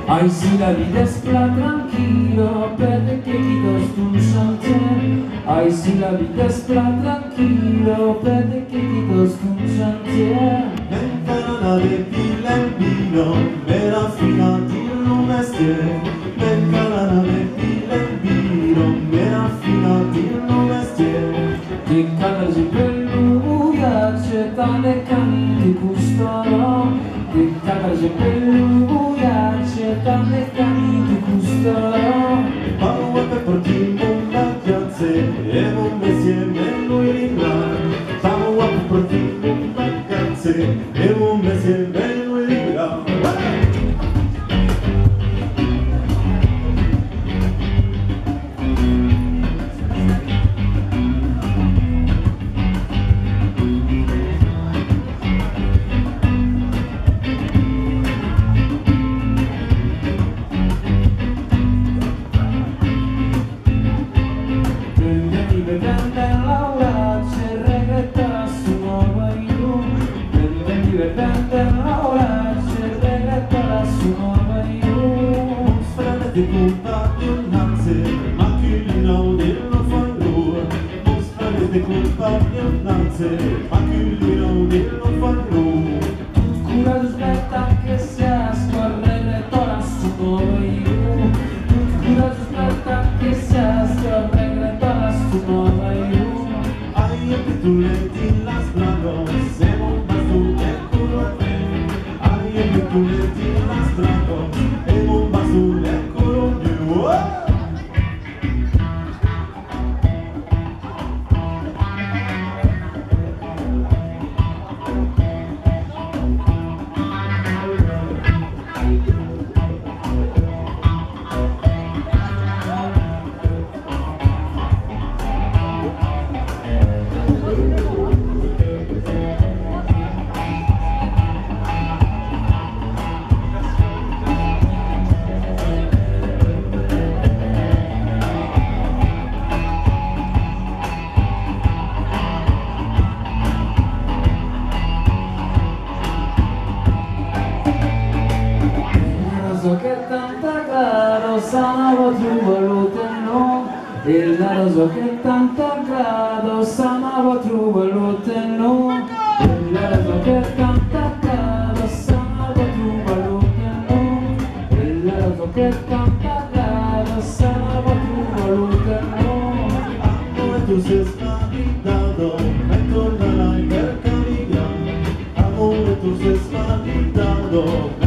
Ay, si la vida es pla tranquilo, pede que quitos tu chantier. Ay, si la vida es pla tranquilo, pede que quitos tu chantier. Ventana de pila en vino, era fina di un mestiere. Ventana de pila en vino, era fina di un mestiere. Che calci per lui, accettane cani di custoro. Che calci per lui, accettane cani di custoro. Paolo per portare un vacanze e un mestiere lui ringrà. Paolo per portare un vacanze e un mestiere lui ringrà. Di culpa di un ansia, ma chi non fa l'ora. Mostrare di colpa di un ansia, ma chi non fa l'ora. Cura aspetta che sia scorrere tola su nuova io. Cura aspetta che sia scorrere tola su nuova io. Ai pituletti las blancos, se un basto de culo fe. Ai pituletti las blancos, e un basto de culo fe. Che tanta grado sanava tu volute no. Il naso che tanta grado sanava tu volute no. Il naso che tanta grado sanava tu volute no. Il naso che tanta grado sanava tu volute no. Amore tu sei sfavitato, e tornerai per carità. Amore tu sei sfavitato.